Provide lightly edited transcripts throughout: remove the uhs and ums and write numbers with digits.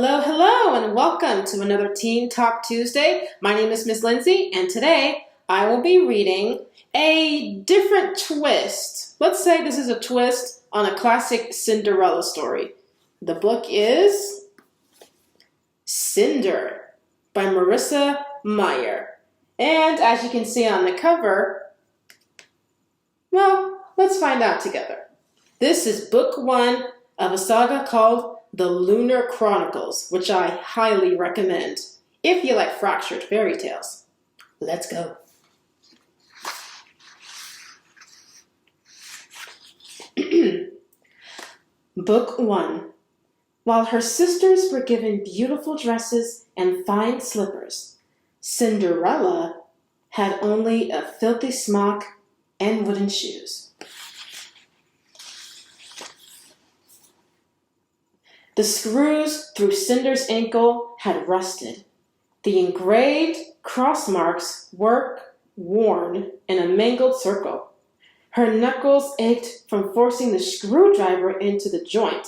Hello, hello, and welcome to another Teen Talk Tuesday. My name is Miss Lindsay, and today I will be reading a different twist. Let's say this is a twist on a classic Cinderella story. The book is Cinder by Marissa Meyer. And as you can see on the cover, well, let's find out together. This is book 1 of a saga called The Lunar Chronicles, which I highly recommend if you like fractured fairy tales. Let's go. Book 1. While her sisters were given beautiful dresses and fine slippers, Cinderella had only a filthy smock and wooden shoes. The screws through Cinder's ankle had rusted. The engraved cross marks were worn in a mangled circle. Her knuckles ached from forcing the screwdriver into the joint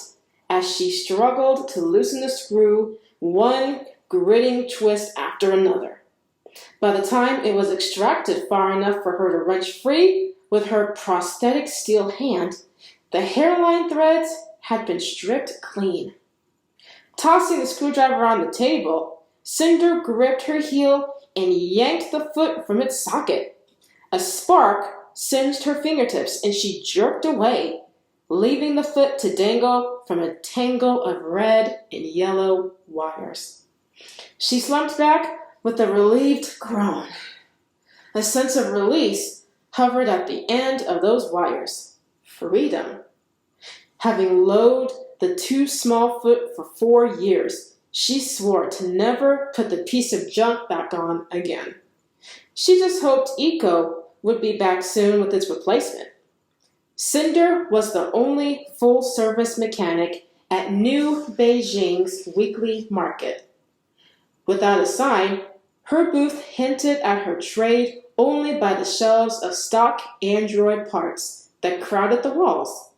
as she struggled to loosen the screw, one gritting twist after another. By the time it was extracted far enough for her to wrench free with her prosthetic steel hand, the hairline threads had been stripped clean. Tossing the screwdriver on the table, Cinder gripped her heel and yanked the foot from its socket. A spark singed her fingertips and she jerked away, leaving the foot to dangle from a tangle of red and yellow wires. She slumped back with a relieved groan. A sense of release hovered at the end of those wires. Freedom. Having loathed the too small foot for 4 years, she swore to never put the piece of junk back on again. She just hoped Eco would be back soon with its replacement. Cinder was the only full-service mechanic at New Beijing's weekly market. Without a sign, her booth hinted at her trade only by the shelves of stock android parts that crowded the walls.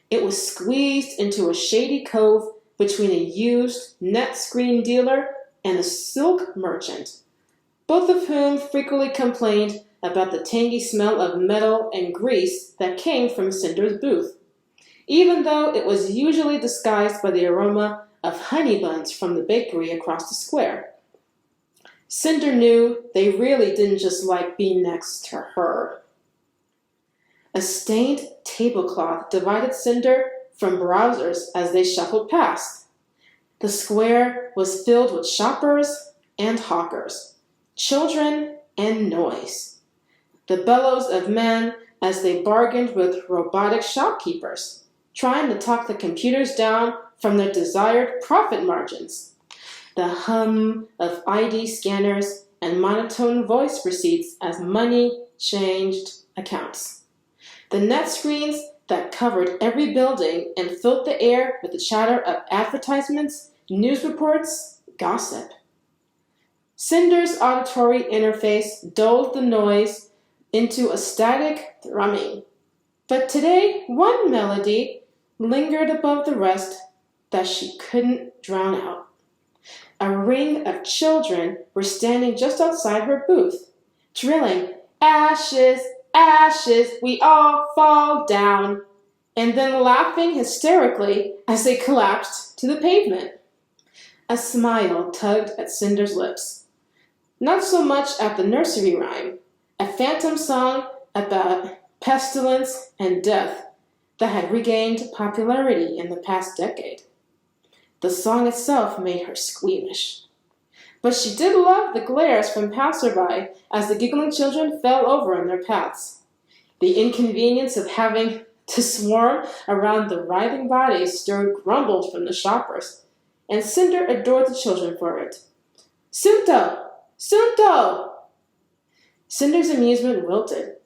It was squeezed into a shady cove between a used net screen dealer and a silk merchant, both of whom frequently complained about the tangy smell of metal and grease that came from Cinder's booth, even though it was usually disguised by the aroma of honey buns from the bakery across the square. Cinder knew they really didn't just like being next to her. A stained tablecloth divided Cinder from browsers as they shuffled past. The square was filled with shoppers and hawkers, children and noise. The bellows of men as they bargained with robotic shopkeepers, trying to talk the computers down from their desired profit margins. The hum of ID scanners and monotone voice receipts as money changed accounts. The net screens that covered every building and filled the air with the chatter of advertisements, news reports, gossip. Cinder's auditory interface dulled the noise into a static thrumming. But today, one melody lingered above the rest that she couldn't drown out. A ring of children were standing just outside her booth, drilling, "Ashes, ashes, we all fall down," and then laughing hysterically as they collapsed to the pavement. A smile tugged at Cinder's lips. Not so much at the nursery rhyme, a phantom song about pestilence and death that had regained popularity in the past decade. The song itself made her squeamish. But she did love the glares from passerby as the giggling children fell over in their paths. The inconvenience of having to swarm around the writhing bodies stirred grumbles from the shoppers, and Cinder adored the children for it. "Sunto! Sunto!" Cinder's amusement wilted.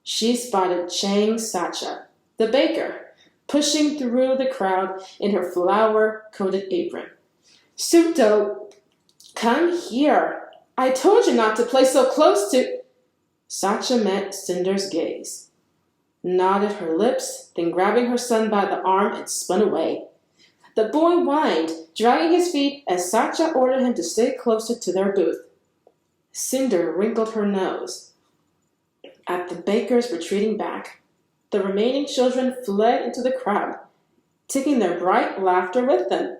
She spotted Chang Sacha, the baker, pushing through the crowd in her flower-coated apron. "Sunto, come here. I told you not to play so close to—" Sacha met Cinder's gaze, nodded her lips, then grabbing her son by the arm and spun away. The boy whined, dragging his feet as Satya ordered him to stay closer to their booth. Cinder wrinkled her nose at the bakers retreating back. The remaining children fled into the crowd, taking their bright laughter with them.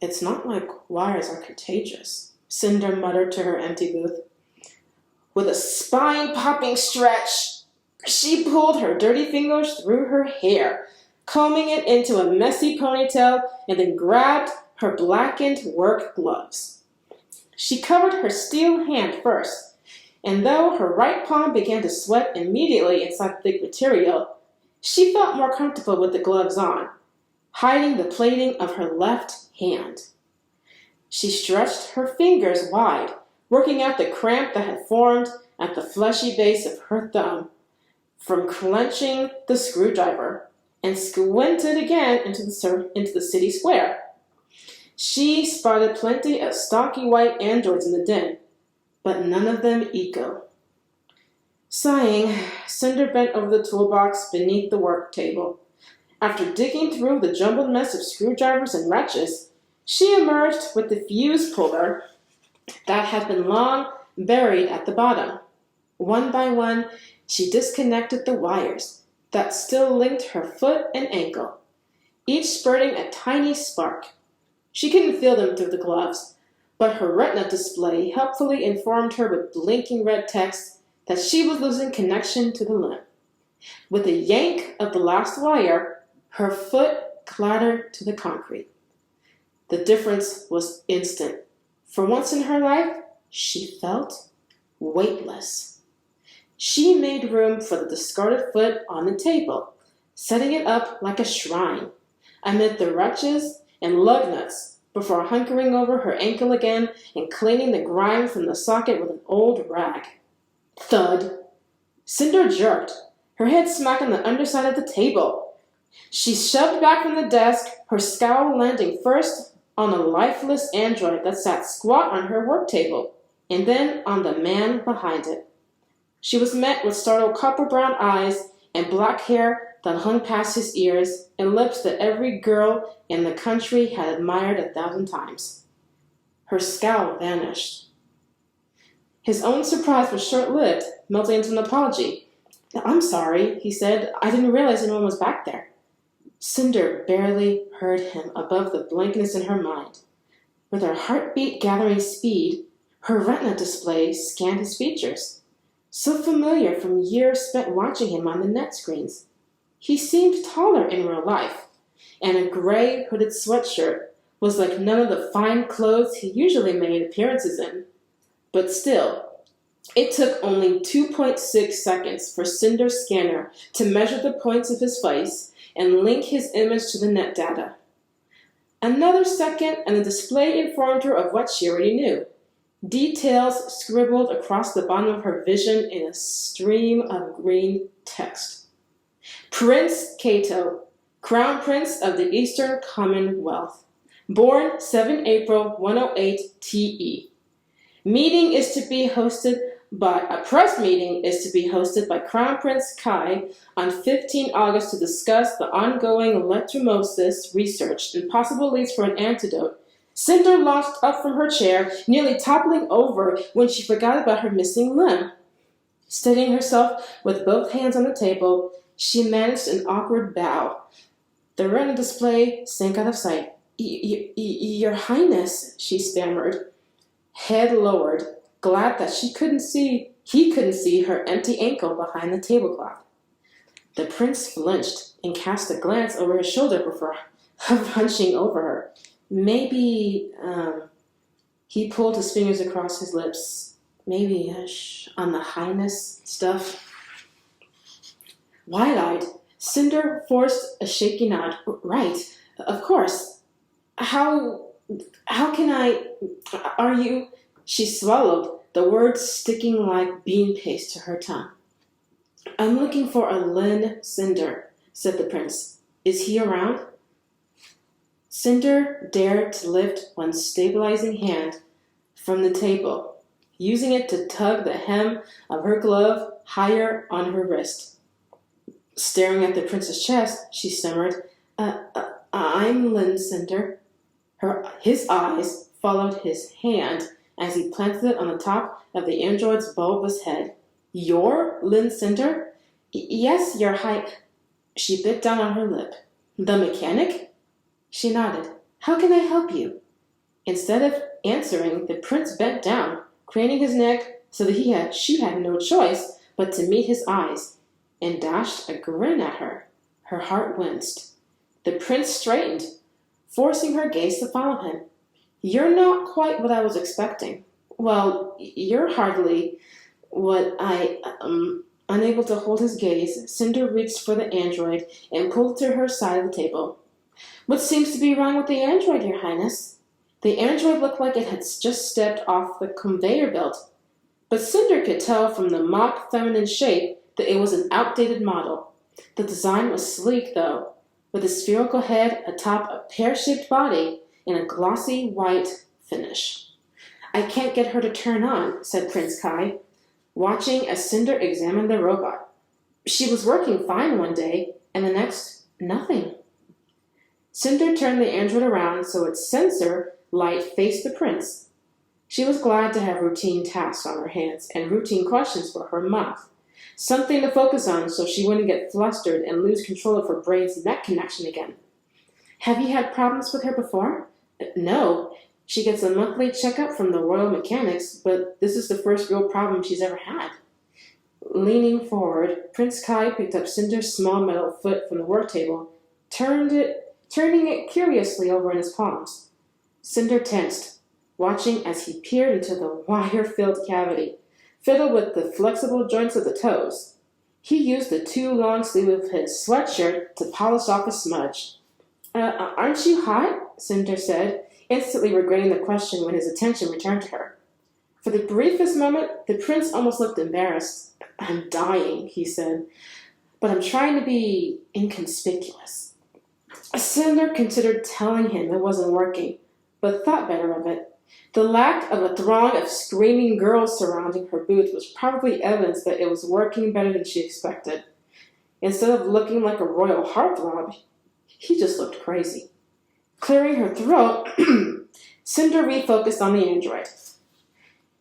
"It's not like wires are contagious," Cinder muttered to her empty booth. With a spine-popping stretch, she pulled her dirty fingers through her hair, combing it into a messy ponytail, and then grabbed her blackened work gloves. She covered her steel hand first, and though her right palm began to sweat immediately inside thick material, she felt more comfortable with the gloves on, hiding the plating of her left hand. She stretched her fingers wide, working out the cramp that had formed at the fleshy base of her thumb from clenching the screwdriver, and squinted again into the city square. She spotted plenty of stocky white androids in the den, but none of them eco. Sighing, Cinder bent over the toolbox beneath the work table. After digging through the jumbled mess of screwdrivers and wrenches, she emerged with the fuse puller that had been long buried at the bottom. One by one, she disconnected the wires that still linked her foot and ankle, each spurting a tiny spark. She couldn't feel them through the gloves, but her retina display helpfully informed her with blinking red text that she was losing connection to the limb. With a yank of the last wire, her foot clattered to the concrete. The difference was instant. For once in her life, she felt weightless. She made room for the discarded foot on the table, setting it up like a shrine, amid the wrenches and lug nuts, before hunkering over her ankle again and cleaning the grime from the socket with an old rag. Thud! Cinder jerked, her head smacking the underside of the table. She shoved back from the desk, her scowl landing first on a lifeless android that sat squat on her work table, and then on the man behind it. She was met with startled copper-brown eyes and black hair that hung past his ears, and lips that every girl in the country had admired 1,000 times. Her scowl vanished. His own surprise was short-lived, melting into an apology. "I'm sorry," he said. "I didn't realize anyone was back there." Cinder barely heard him above the blankness in her mind. With her heartbeat gathering speed, her retina display scanned his features, so familiar from years spent watching him on the net screens. He seemed taller in real life, and a gray hooded sweatshirt was like none of the fine clothes he usually made appearances in. But still, it took only 2.6 seconds for Cinder's scanner to measure the points of his face and link his image to the net data. Another second, and the display informed her of what she already knew. Details scribbled across the bottom of her vision in a stream of green text. Prince Cato, Crown Prince of the Eastern Commonwealth. Born 7 April 108 TE. A press meeting is to be hosted by Crown Prince Kai on 15 August to discuss the ongoing electromosis research and possible leads for an antidote. Cinder launched up from her chair, nearly toppling over when she forgot about her missing limb. Steadying herself with both hands on the table, she managed an awkward bow. The retina display sank out of sight. Your Highness," she stammered, head lowered, glad that he couldn't see her empty ankle behind the tablecloth. The prince flinched and cast a glance over his shoulder before hunching over her. Maybe, he pulled his fingers across his lips. Maybe, on the Highness stuff. Wide-eyed, Cinder forced a shaky nod. "Right, of course. How can are you?" She swallowed, the words sticking like bean paste to her tongue. "I'm looking for a Lin Cinder," said the prince. "Is he around?" Cinder dared to lift one stabilizing hand from the table, using it to tug the hem of her glove higher on her wrist. Staring at the prince's chest, she stammered, I'm Lynn Cinder. His eyes followed his hand as he planted it on the top of the android's bulbous head. You're Lynn Cinder? Yes, your high... She bit down on her lip. The mechanic? She nodded. How can I help you? Instead of answering, the prince bent down, craning his neck so that she had no choice but to meet his eyes, and dashed a grin at her. Her heart winced. The prince straightened, forcing her gaze to follow him. You're not quite what I was expecting. Well, you're hardly what I... Unable to hold his gaze, Cinder reached for the android and pulled it to her side of the table. What seems to be wrong with the android, Your Highness? The android looked like it had just stepped off the conveyor belt, but Cinder could tell from the mock feminine shape that it was an outdated model. The design was sleek, though, with a spherical head atop a pear-shaped body and a glossy white finish. I can't get her to turn on, said Prince Kai, watching as Cinder examined the robot. She was working fine one day, and the next, nothing. Cinder turned the android around so its sensor light faced the prince. She was glad to have routine tasks on her hands and routine questions for her mouth. Something to focus on so she wouldn't get flustered and lose control of her brain's neck connection again. Have you had problems with her before? No. She gets a monthly checkup from the Royal Mechanics, but this is the first real problem she's ever had. Leaning forward, Prince Kai picked up Cinder's small metal foot from the work table, turning it curiously over in his palms. Cinder tensed, watching as he peered into the wire-filled cavity, filled with the flexible joints of the toes. He used the too long sleeve of his sweatshirt to polish off a smudge. Aren't you hot? Cinder said, instantly regretting the question when his attention returned to her. For the briefest moment, the prince almost looked embarrassed. I'm dying, he said, but I'm trying to be inconspicuous. Cinder considered telling him it wasn't working, but thought better of it. The lack of a throng of screaming girls surrounding her booth was probably evidence that it was working better than she expected. Instead of looking like a royal heartthrob, he just looked crazy. Clearing her throat, Cinder refocused on the android.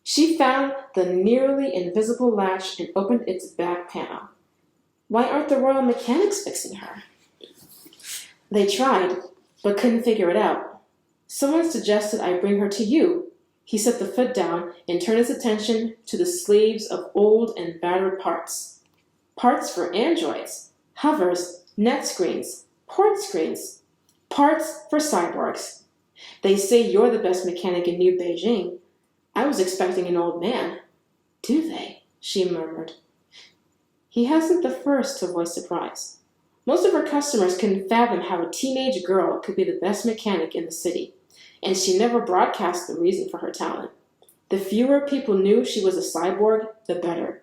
She found the nearly invisible latch and opened its back panel. Why aren't the Royal Mechanics fixing her? They tried, but couldn't figure it out. Someone suggested I bring her to you. He set the foot down and turned his attention to the sleeves of old and battered parts. Parts for androids, hovers, net screens, port screens. Parts for cyborgs. They say you're the best mechanic in New Beijing. I was expecting an old man. Do they? She murmured. He hasn't the first to voice surprise. Most of her customers couldn't fathom how a teenage girl could be the best mechanic in the city, and she never broadcast the reason for her talent. The fewer people knew she was a cyborg, the better.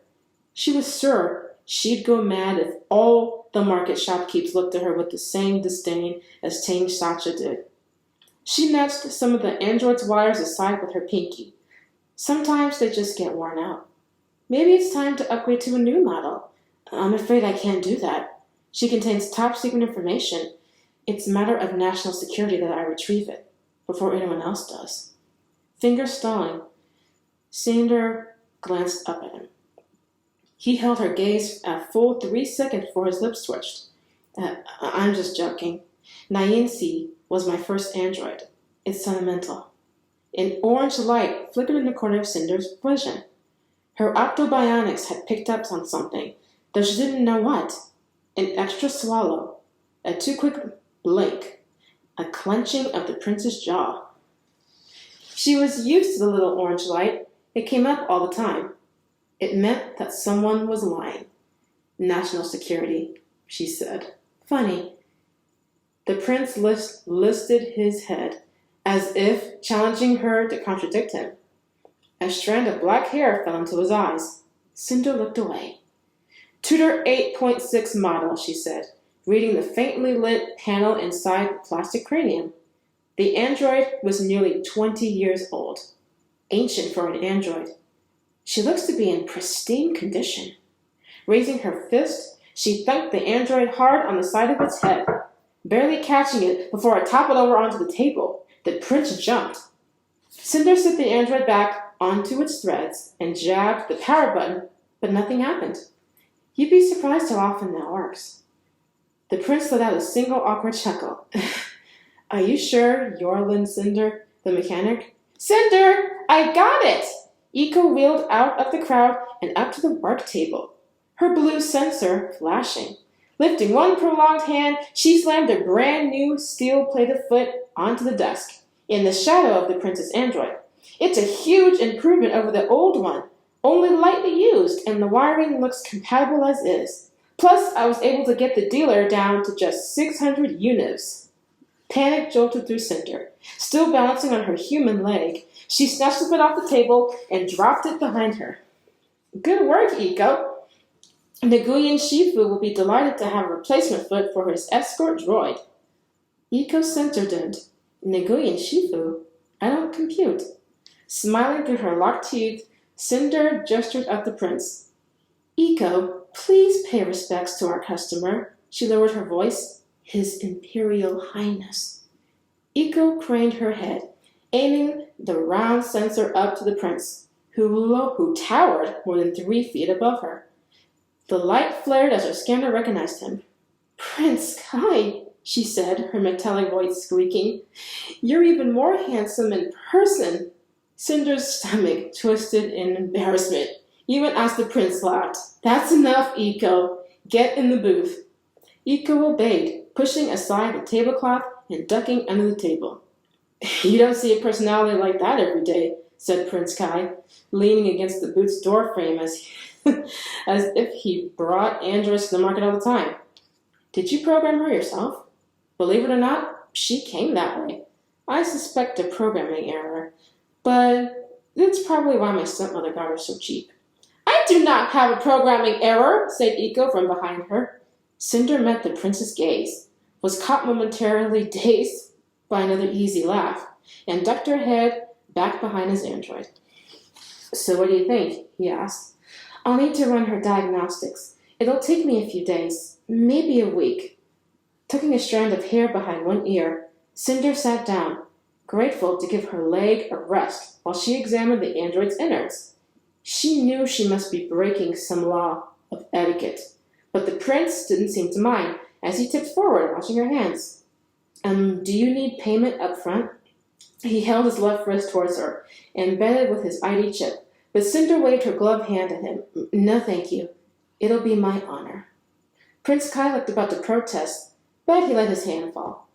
She was sure she'd go mad if all the market shopkeepers looked at her with the same disdain as Tang Sacha did. She nudged some of the android's wires aside with her pinky. Sometimes they just get worn out. Maybe it's time to upgrade to a new model. I'm afraid I can't do that. She contains top-secret information. It's a matter of national security that I retrieve it, before anyone else does. Fingers stalling, Cinder glanced up at him. He held her gaze a full 3 seconds before his lips twitched. I'm just joking. Nyansi was my first android. It's sentimental. An orange light flickered in the corner of Cinder's vision. Her octobionics had picked up on something, though she didn't know what. An extra swallow, a too quick blink, a clenching of the prince's jaw. She was used to the little orange light. It came up all the time. It meant that someone was lying. National security, she said. Funny. The prince lifted his head, as if challenging her to contradict him. A strand of black hair fell into his eyes. Cinder looked away. Tudor 8.6 model, she said, reading the faintly lit panel inside the plastic cranium. The android was nearly 20 years old. Ancient for an android. She looks to be in pristine condition. Raising her fist, she thunked the android hard on the side of its head. barely catching it before I toppled over onto the table. The prince jumped. Cinder set the android back onto its threads and jabbed the power button, but nothing happened. You'd be surprised how often that works. The prince let out a single awkward chuckle. Are you sure you're Lynn Cinder, the mechanic? Cinder, I got it! Eiko wheeled out of the crowd and up to the work table, her blue sensor flashing. Lifting one prolonged hand, she slammed a brand new steel-plated foot onto the desk, in the shadow of the prince's android. It's a huge improvement over the old one, only lightly used, and the wiring looks compatible as is. Plus, I was able to get the dealer down to just 600 units. Panic jolted through Cinder. Still balancing on her human leg, she snatched the foot off the table and dropped it behind her. Good work, Eiko. Nguyen Shifu will be delighted to have a replacement foot for his escort droid. Eiko censored. Nguyen Shifu? I don't compute. Smiling through her locked teeth, Cinder gestured at the prince. Eiko, please pay respects to our customer. She lowered her voice. His Imperial Highness. Eiko craned her head, aiming the round sensor up to the prince, who towered more than 3 feet above her. The light flared as her scanner recognized him. Prince Kai, she said, her metallic voice squeaking. You're even more handsome in person. Cinder's stomach twisted in embarrassment, even as the prince laughed. That's enough, Eiko. Get in the booth. Eiko obeyed, pushing aside the tablecloth and ducking under the table. You don't see a personality like that every day, said Prince Kai, leaning against the booth's door frame as if he brought androids to the market all the time. Did you program her yourself? Believe it or not, she came that way. I suspect a programming error, but that's probably why my stepmother got her so cheap. I do not have a programming error, said Eiko from behind her. Cinder met the prince's gaze, was caught momentarily dazed by another easy laugh, and ducked her head back behind his android. So what do you think? He asked. I'll need to run her diagnostics. It'll take me a few days, maybe a week. Tucking a strand of hair behind one ear, Cinder sat down, grateful to give her leg a rest while she examined the android's innards. She knew she must be breaking some law of etiquette, but the prince didn't seem to mind as he tipped forward, washing her hands. Do you need payment up front? He held his left wrist towards her, embedded with his ID chip, but Cinder waved her gloved hand at him. No, thank you. It'll be my honor. Prince Kai looked about to protest, but he let his hand fall.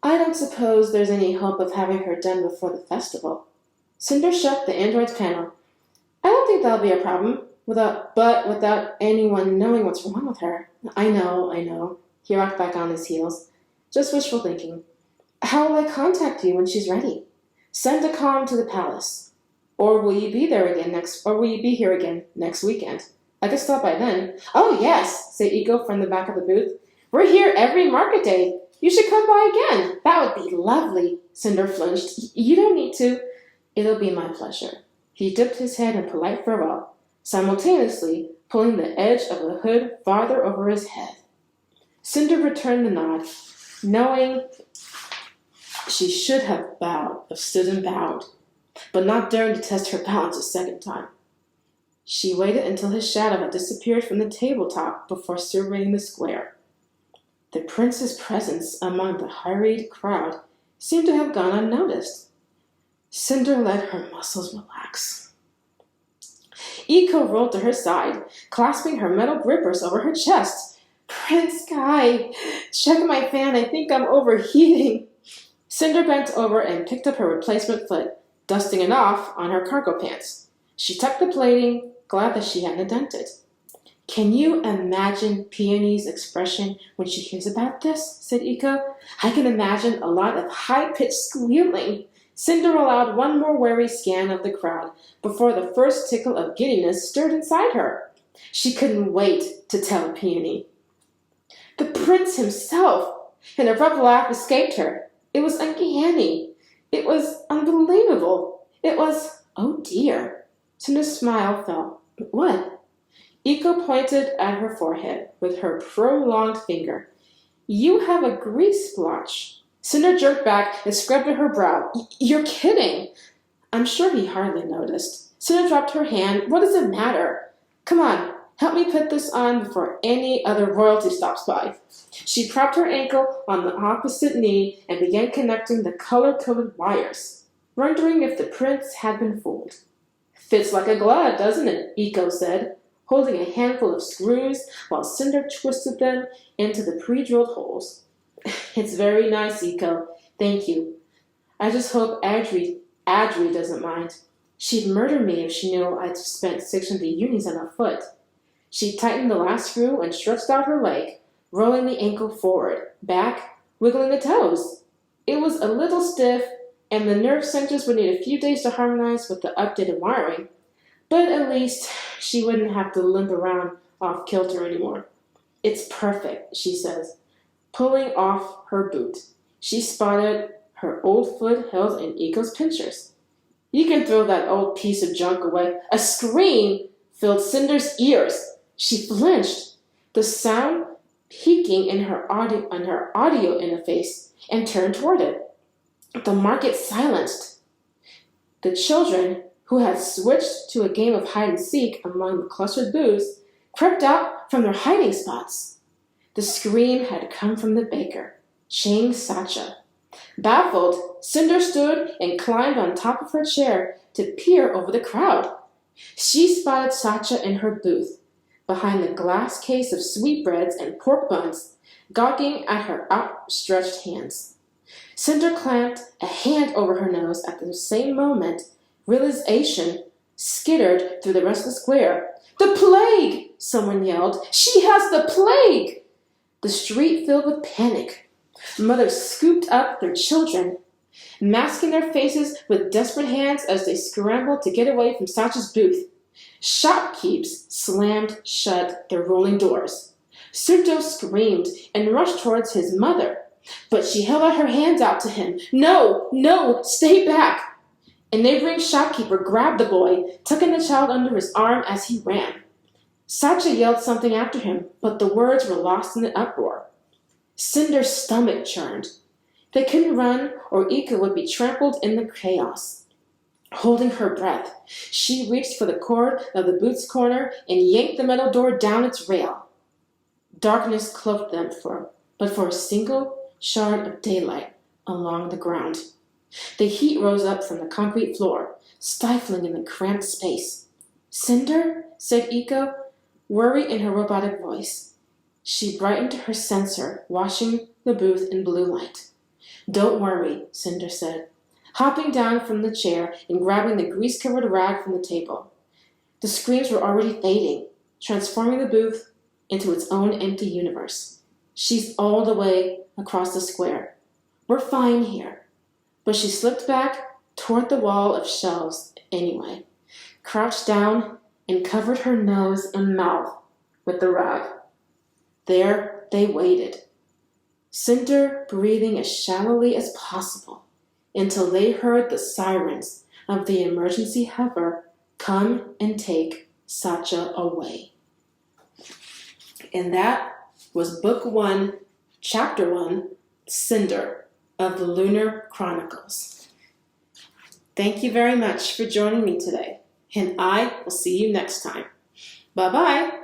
I don't suppose there's any hope of having her done before the festival. Cinder shut the android's panel. I don't think that'll be a problem, without anyone knowing what's wrong with her. I know. He rocked back on his heels. Just wishful thinking. How will I contact you when she's ready? Send a comm to the palace. Or will you be here again next weekend? I could stop by then. Oh, yes, said Eiko from the back of the booth. We're here every market day. You should come by again. That would be lovely. Cinder flinched. You don't need to. It'll be my pleasure. He dipped his head in polite farewell, simultaneously pulling the edge of the hood farther over his head. Cinder returned the nod, knowing she should have stood and bowed, but not daring to test her balance a second time. She waited until his shadow had disappeared from the tabletop before surveying the square. The prince's presence among the hurried crowd seemed to have gone unnoticed. Cinder let her muscles relax. Eiko rolled to her side, clasping her metal grippers over her chest. Prince Kai, check my fan. I think I'm overheating. Cinder bent over and picked up her replacement foot, dusting it off on her cargo pants. She tucked the plating, glad that she hadn't dented. Can you imagine Peony's expression when she hears about this? Said Eiko. I can imagine a lot of high-pitched squealing. Cinder allowed one more wary scan of the crowd before the first tickle of giddiness stirred inside her. She couldn't wait to tell Peony. The prince himself! An abrupt laugh escaped her. It was uncanny. It was unbelievable. It was, oh dear. Cinder's smile fell. What? Eiko pointed at her forehead with her prolonged finger. You have a grease splotch. Cinder jerked back and scrubbed at her brow. You're kidding. I'm sure he hardly noticed. Cinder dropped her hand. What does it matter? Come on, help me put this on before any other royalty stops by. She propped her ankle on the opposite knee and began connecting the color-coded wires, wondering if the prince had been fooled. Fits like a glove, doesn't it? Eco said, holding a handful of screws while Cinder twisted them into the pre-drilled holes. It's very nice, Eco. Thank you. I just hope Adri doesn't mind. She'd murder me if she knew I'd spent 600 unis on a foot. She tightened the last screw and stretched out her leg, rolling the ankle forward, back, wiggling the toes. It was a little stiff, and the nerve centers would need a few days to harmonize with the updated wiring, but at least she wouldn't have to limp around off kilter anymore. It's perfect, she says, pulling off her boot. She spotted her old foot held in Eco's pinchers. You can throw that old piece of junk away. A scream filled Cinder's ears. She flinched, the sound peaking in her audio interface, and turned toward it. The market silenced. The children, who had switched to a game of hide-and-seek among the clustered booths, crept out from their hiding spots. The scream had come from the baker, Chang Sacha. Baffled, Cinder stood and climbed on top of her chair to peer over the crowd. She spotted Sacha in her booth, behind the glass case of sweetbreads and pork buns, gawking at her outstretched hands. Cinder clamped a hand over her nose at the same moment. Realization skittered through the rest of the square. The plague! Someone yelled. She has the plague! The street filled with panic. Mothers scooped up their children, masking their faces with desperate hands as they scrambled to get away from Sacha's booth. Shopkeepers slammed shut their rolling doors. Surto screamed and rushed towards his mother, but she held out her hands out to him. No, no, stay back! A neighboring shopkeeper grabbed the boy, tucking the child under his arm as he ran. Sacha yelled something after him, but the words were lost in the uproar. Cinder's stomach churned. They couldn't run, or Ika would be trampled in the chaos. Holding her breath, she reached for the cord of the booth's corner and yanked the metal door down its rail. Darkness cloaked them but for a single shard of daylight along the ground. The heat rose up from the concrete floor, stifling in the cramped space. Cinder, said Iko, worry in her robotic voice. She brightened her sensor, washing the booth in blue light. Don't worry, Cinder said, hopping down from the chair and grabbing the grease-covered rag from the table. The screams were already fading, transforming the booth into its own empty universe. She's all the way across the square. We're fine here. But she slipped back toward the wall of shelves anyway, crouched down and covered her nose and mouth with the rag. There they waited, Cinder breathing as shallowly as possible, until they heard the sirens of the emergency hover come and take Sacha away. And that was Book 1, Chapter 1, Cinder of the Lunar Chronicles. Thank you very much for joining me today, and I will see you next time. Bye-bye.